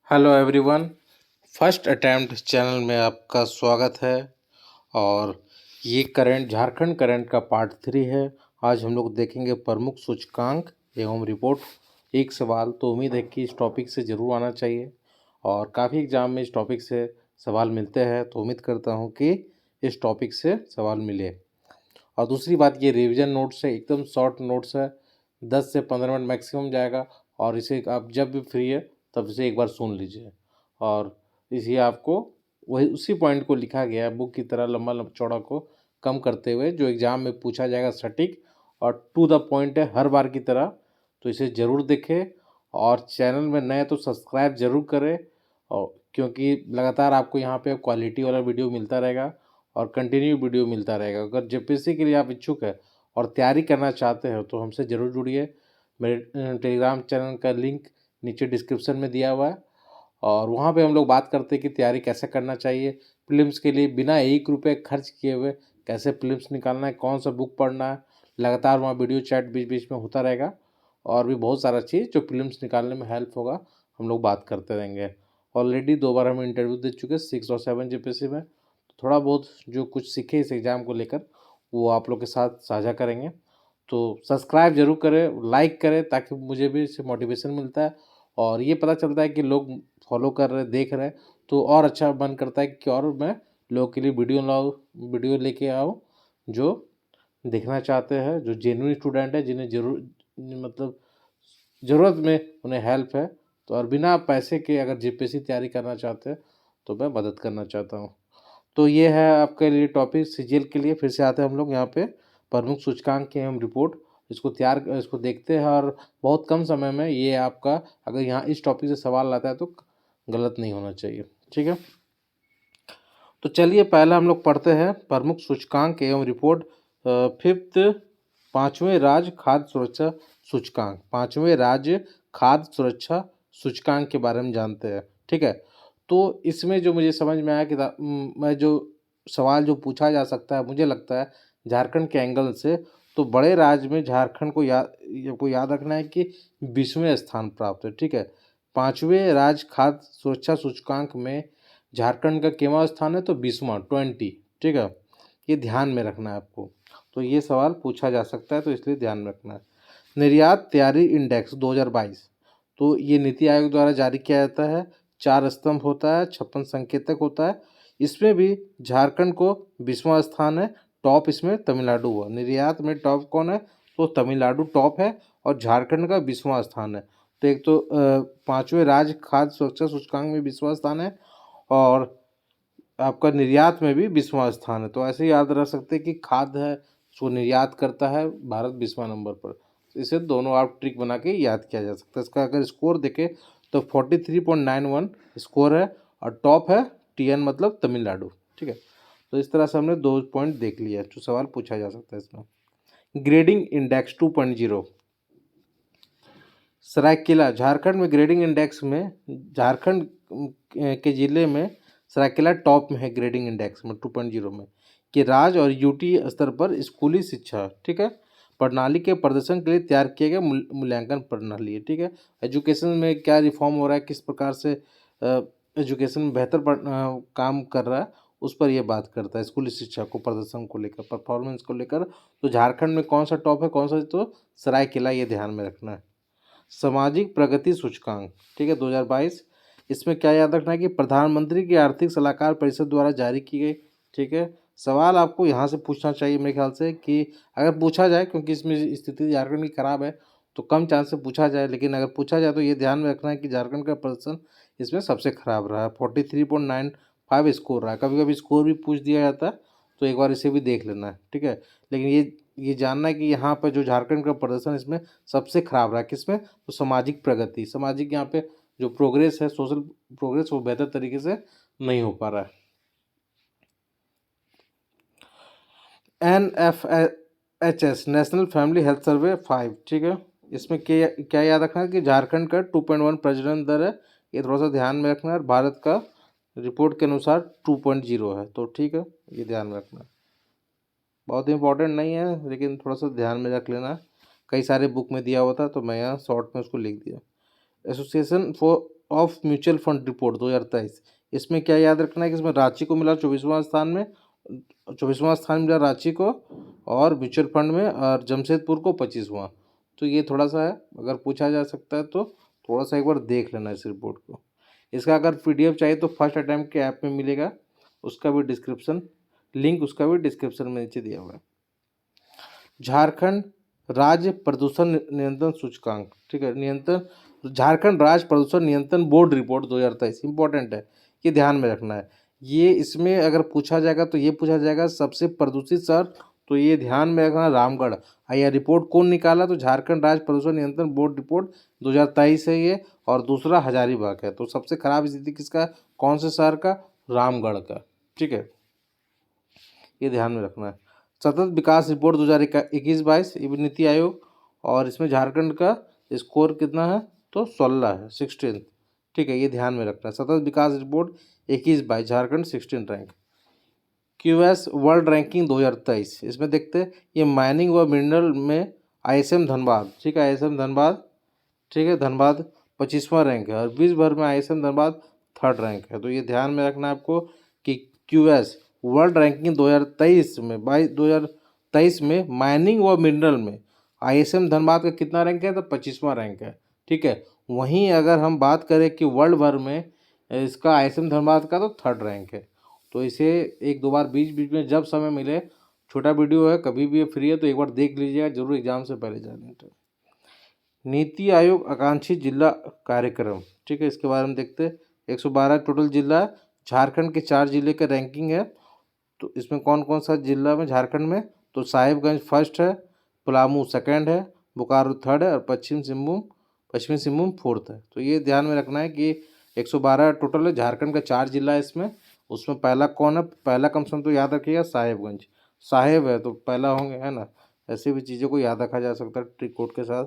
Hello everyone. First attempt channel में आपका स्वागत है। और ये करंट झारखंड करंट का पार्ट 3 है। आज हम लोग देखेंगे प्रमुख सूचकांक एवं रिपोर्ट। एक सवाल तो उम्मीद है कि इस टॉपिक से ज़रूर आना चाहिए और काफ़ी एग्जाम में इस टॉपिक से सवाल मिलते हैं, तो उम्मीद करता हूँ कि इस टॉपिक से सवाल मिले। और दूसरी बात, ये रिवीजन नोट्स है, एकदम शॉर्ट नोट्स है, 10 से 15 मिनट मैक्सिमम जाएगा। और इसे आप जब भी फ्री है तब इसे एक बार सुन लीजिए। और इसे आपको वही उसी पॉइंट को लिखा गया है बुक की तरह, लंबा चौड़ा को कम करते हुए, जो एग्ज़ाम में पूछा जाएगा सटीक और टू द पॉइंट है हर बार की तरह। तो इसे ज़रूर देखें और चैनल में नए तो सब्सक्राइब ज़रूर करें, और क्योंकि लगातार आपको यहाँ पे क्वालिटी वाला वीडियो मिलता रहेगा और कंटिन्यू वीडियो मिलता रहेगा। अगर जेपीएससी के लिए आप इच्छुक है और तैयारी करना चाहते हो तो हमसे ज़रूर जुड़िए। मेरे टेलीग्राम चैनल का लिंक नीचे डिस्क्रिप्शन में दिया हुआ है और वहाँ पे हम लोग बात करते हैं कि तैयारी कैसे करना चाहिए। प्रीलिम्स के लिए बिना 1 रुपये खर्च किए हुए कैसे प्रीलिम्स निकालना है, कौन सा बुक पढ़ना है, लगातार वहाँ वीडियो चैट बीच बीच में होता रहेगा। और भी बहुत सारा चीज़ जो प्रीलिम्स निकालने में हेल्प होगा, हम लोग बात करते रहेंगे। ऑलरेडी 2 बार हम इंटरव्यू दे चुके हैं 6 और 7 जेपीएससी में। थोड़ा बहुत जो कुछ सीखे इस एग्ज़ाम को लेकर वो आप लोग के साथ साझा करेंगे। तो सब्सक्राइब ज़रूर करें, लाइक करें, ताकि मुझे भी इससे मोटिवेशन मिलता है और ये पता चलता है कि लोग फॉलो कर रहे हैं, देख रहे हैं, तो और अच्छा मन करता है कि और मैं लोगों के लिए वीडियो लेके आऊँ जो देखना चाहते हैं, जो जेन्युइन स्टूडेंट है, जिन्हें ज़रूर मतलब ज़रूरत में उन्हें हेल्प है। तो और बिना पैसे के अगर जेपीएससी तैयारी करना चाहते हैं तो मैं मदद करना चाहता हूँ। तो ये है आपके लिए टॉपिक सीजीएल के लिए। फिर से आते हैं हम लोग यहाँ पे प्रमुख सूचकांक की हम रिपोर्ट, इसको देखते हैं। और बहुत कम समय में ये आपका, अगर यहाँ इस टॉपिक से सवाल आता है तो गलत नहीं होना चाहिए। ठीक है, तो चलिए पहला हम लोग पढ़ते हैं प्रमुख सूचकांक एवं रिपोर्ट। फिफ्थ, पाँचवें राज्य खाद्य सुरक्षा सूचकांक। पाँचवें राज्य खाद्य सुरक्षा सूचकांक के बारे में जानते हैं। ठीक है, तो इसमें जो मुझे समझ में आया कि मैं जो सवाल जो पूछा जा सकता है, मुझे लगता है झारखंड के एंगल से, तो बड़े राज्य में झारखंड को याद रखना है कि 20वें स्थान प्राप्त है। ठीक है, पाँचवें राज्य खाद्य सुरक्षा सूचकांक में झारखंड का केवां स्थान है, तो 20वां 20। ठीक है, ये ध्यान में रखना है आपको। तो ये सवाल पूछा जा सकता है, तो इसलिए ध्यान में रखना है। निर्यात तैयारी इंडेक्स 2022, तो ये नीति आयोग द्वारा जारी किया जाता है। 4 स्तंभ होता है, 56 संकेतक होता है। इसमें भी झारखंड को 20वां स्थान है। टॉप इसमें तमिलनाडु हुआ। निर्यात में टॉप कौन है, तो तमिलनाडु टॉप है और झारखंड का 20वां स्थान है। तो एक तो पाँचवें राज्य खाद्य सुरक्षा सूचकांक में 20वां स्थान है और आपका निर्यात में भी 20वां स्थान है। तो ऐसे ही याद रख सकते हैं कि खाद्य है उसको निर्यात करता है भारत 20वां नंबर पर। तो इसे दोनों आप ट्रिक बना के याद किया जा सकता है। इसका अगर स्कोर देखें तो 43.91 स्कोर है और टॉप है टीएन मतलब तमिलनाडु। ठीक है, तो इस तरह से हमने 2 पॉइंट देख लिया जो सवाल पूछा जा सकता है इसमें। ग्रेडिंग इंडेक्स 2.0, सरायकेला झारखंड में ग्रेडिंग इंडेक्स में झारखंड के ज़िले में सरायकेला टॉप में है ग्रेडिंग इंडेक्स में 2.0 में, कि राज्य और यूटी स्तर पर स्कूली शिक्षा, ठीक है, प्रणाली के प्रदर्शन के लिए तैयार किए गए मूल्यांकन प्रणाली है। ठीक है, एजुकेशन में क्या रिफॉर्म हो रहा है, किस प्रकार से एजुकेशन में बेहतर काम कर रहा है, उस पर यह बात करता है। स्कूली शिक्षा को प्रदर्शन को लेकर, परफॉर्मेंस को लेकर, तो झारखंड में कौन सा टॉप है, कौन सा, तो सरायकेला, ये ध्यान में रखना है। सामाजिक प्रगति सूचकांक, ठीक है, 2022, इसमें क्या याद रखना है कि प्रधानमंत्री की आर्थिक सलाहकार परिषद द्वारा जारी की गई। ठीक है, सवाल आपको यहाँ से पूछना चाहिए मेरे ख्याल से, कि अगर पूछा जाए, क्योंकि इसमें स्थिति झारखंड की खराब है तो कम चांस से पूछा जाए, लेकिन अगर पूछा जाए तो ये ध्यान में रखना है कि झारखंड का प्रदर्शन इसमें सबसे खराब रहा है। 43.95 स्कोर रहा है। कभी कभी स्कोर भी पूछ दिया जाता है, तो एक बार इसे भी देख लेना है। ठीक है, लेकिन ये जानना है कि यहाँ पर जो झारखंड का प्रदर्शन इसमें सबसे खराब रहा है, किसमें, तो सामाजिक प्रगति, सामाजिक यहाँ पे जो प्रोग्रेस है, सोशल प्रोग्रेस, वो बेहतर तरीके से नहीं हो पा रहा है। NFHS national family health survey 5, ठीक है, इसमें क्या याद रखना है कि झारखंड का 2.1 प्रजनन दर है, ये थोड़ा सा ध्यान में रखना है। और भारत का रिपोर्ट के अनुसार 2.0 है, तो ठीक है, ये ध्यान में रखना है। बहुत इंपॉर्टेंट नहीं है, लेकिन थोड़ा सा ध्यान में रख लेना। कई सारे बुक में दिया हुआ था, तो मैं यहाँ शॉर्ट में उसको लिख दिया। Association for of mutual fund report 2023। इसमें क्या याद रखना है कि इसमें रांची को मिला 24वां स्थान में, 24वां स्थान मिला रांची को, और म्यूचुअल फंड में और जमशेदपुर को 25वां। तो ये थोड़ा सा है, अगर पूछा जा सकता है तो थोड़ा सा एक बार देख लेना इस रिपोर्ट को। इसका अगर पीडीएफ चाहिए तो फर्स्ट अटैम्प्ट के ऐप में मिलेगा, उसका भी डिस्क्रिप्शन लिंक उसका भी डिस्क्रिप्शन में नीचे दिया हुआ है। झारखंड राज्य प्रदूषण नियंत्रण सूचकांक, ठीक है, नियंत्रण झारखंड राज्य प्रदूषण नियंत्रण बोर्ड रिपोर्ट 2023 इंपॉर्टेंट है, ये ध्यान में रखना है। ये इसमें अगर पूछा जाएगा तो ये पूछा जाएगा सबसे प्रदूषित शहर, तो ये ध्यान में रखना रामगढ़। यह रिपोर्ट कौन निकाला, तो झारखंड राज्य प्रदूषण नियंत्रण बोर्ड रिपोर्ट 2023 है ये, और दूसरा हजारीबाग है। तो सबसे खराब स्थिति किसका, कौन से शहर का, रामगढ़ का, ठीक है, ये ध्यान में रखना है। सतत विकास रिपोर्ट 2021-22 ये भी नीति आयोग, और इसमें झारखंड का स्कोर कितना है, तो 16 है, 16, ठीक है, ये ध्यान में रखना है। सतत विकास report 21-22 Jharkhand 16 rank. QS world ranking 2023, इसमें देखते हैं ये माइनिंग व मिनरल में आईएसएम धनबाद, ठीक है, आईएसएम धनबाद, ठीक है, धनबाद 25वां रैंक है, और विश्व भर में आईएसएम धनबाद 3rd रैंक है। तो ये ध्यान में रखना है आपको कि क्यूएस वर्ल्ड रैंकिंग 2023 में 2023 में माइनिंग व मिनरल में आईएसएम धनबाद का कितना रैंक है, तो 25वां रैंक है, ठीक है। वहीं अगर हम बात करें कि वर्ल्ड भर में इसका आईएसएम धनबाद का तो 3rd रैंक है। तो इसे एक दो बार बीच बीच में जब समय मिले, छोटा वीडियो है, कभी भी फ्री है तो एक बार देख लीजिएगा जरूर, एग्जाम से पहले जाने। नीति आयोग आकांक्षी जिला कार्यक्रम, ठीक है, इसके बारे में देखते हैं। 112 टोटल जिला, झारखंड के 4 जिले का रैंकिंग है। तो इसमें कौन कौन सा जिला में झारखंड में, तो साहिबगंज फर्स्ट है, पलामू सेकंड है, बोकारो थर्ड है, और पश्चिमी सिंहभूम फोर्थ है। तो ये ध्यान में रखना है कि 112 टोटल है, झारखंड का 4 जिला है इसमें। उसमें पहला कौन है, पहला कम से कम तो याद रखिएगा साहिबगंज, साहेब है तो पहला होंगे, है ना। ऐसी भी चीज़ों को याद रखा जा सकता है ट्रिक कोड के साथ।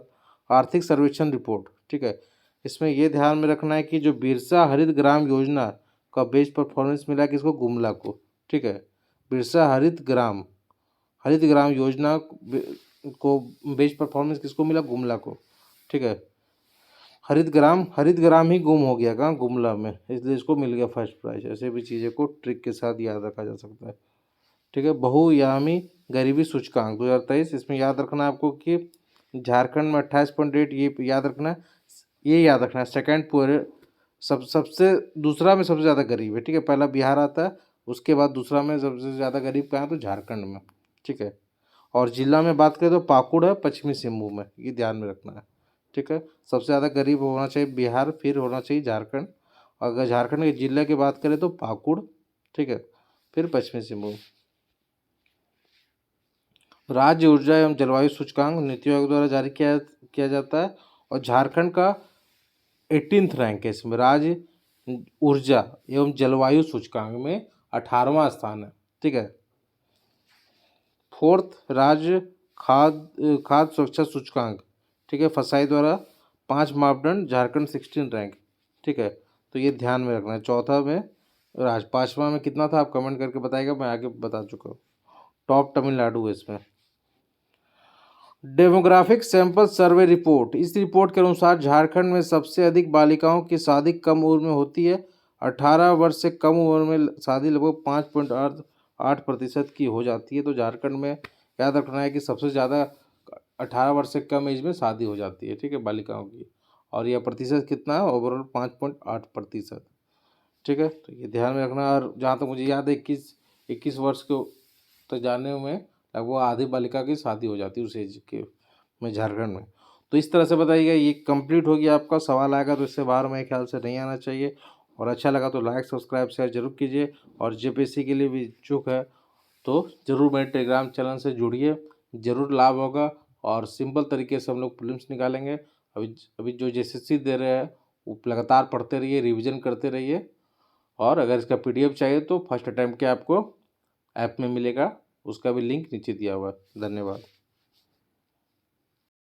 आर्थिक सर्वेक्षण रिपोर्ट, ठीक है, इसमें ये ध्यान में रखना है कि जो बिरसा हरित ग्राम योजना का बेस्ट परफॉर्मेंस मिला किसको, गुमला को, ठीक है। बिरसा हरित ग्राम योजना को बेस्ट परफॉर्मेंस किसको मिला, गुमला को, ठीक है। हरित ग्राम ही गुम हो गया कहाँ, गुमला में, इसलिए इसको मिल गया फर्स्ट प्राइज। ऐसे भी चीज़ें को ट्रिक के साथ याद रखा जा सकता है, ठीक है। बहुआयामी गरीबी सूचकांक 2023, इसमें याद रखना है आपको कि झारखंड में 28.8, ये याद रखना है, ये याद रखना है। सेकंड पूरे सबसे दूसरा में सबसे ज़्यादा गरीब है, ठीक है, पहला बिहार आता है, उसके बाद दूसरा में सबसे ज़्यादा गरीब कहाँ है, तो झारखंड में, ठीक है। और जिला में बात करें तो पाकुड़ है, पश्चिमी सिंहभूम है, ये ध्यान में रखना है, ठीक है। सबसे ज़्यादा गरीब होना चाहिए बिहार, फिर होना चाहिए झारखंड। अगर झारखंड के जिले की बात करें तो पाकुड़, ठीक है, फिर पश्चिमी सिंहभूम। राज्य ऊर्जा एवं जलवायु सूचकांक नीति आयोग द्वारा जारी किया जाता है, और झारखंड का 18th रैंक है इसमें। राज्य ऊर्जा एवं जलवायु सूचकांक में 18वां स्थान है, ठीक है। 4th राज्य खाद्य सुरक्षा सूचकांक, ठीक है, फसाई द्वारा 5 मापदंड, झारखंड 16 रैंक, ठीक है। तो ये ध्यान में रखना है। चौथा में राज्य, 5वां में कितना था आप कमेंट करके बताइएगा, मैं आगे बता चुका हूँ। टॉप तमिलनाडु है इसमें। डेमोग्राफिक सैंपल सर्वे रिपोर्ट, इस रिपोर्ट के अनुसार झारखंड में सबसे अधिक बालिकाओं की शादी कम उम्र में होती है। 18 वर्ष से कम उम्र में शादी लगभग 5.8% की हो जाती है। तो झारखंड में याद रखना है कि सबसे ज़्यादा 18 वर्ष से कम एज में शादी हो जाती है, ठीक है, बालिकाओं की। और यह प्रतिशत कितना है, ओवरऑल 5.8%, ठीक है। तो ये ध्यान में रखना। और जहाँ तक मुझे याद है 21 वर्ष को तो जाने में लगभग आधी बालिका की शादी हो जाती है उस एज के में झारखंड में। तो इस तरह से बताइएगा, ये कंप्लीट हो गया आपका। सवाल आएगा तो इससे बाहर मेरे ख्याल से नहीं आना चाहिए। और अच्छा लगा तो लाइक सब्सक्राइब शेयर जरूर कीजिए। और जेपीएससी के लिए भी इच्छुक है तो ज़रूर मेरे टेलीग्राम चैनल से जुड़िए, ज़रूर लाभ होगा। और सिंपल तरीके से हम लोग प्रीलिम्स निकालेंगे। अभी जो जेएसएससी दे रहे हैं वो लगातार पढ़ते रहिए, रिविज़न करते रहिए। और अगर इसका पीडीएफ चाहिए तो फर्स्ट अटैम्प्ट के आपको ऐप में मिलेगा, उसका भी लिंक नीचे दिया हुआ है। धन्यवाद।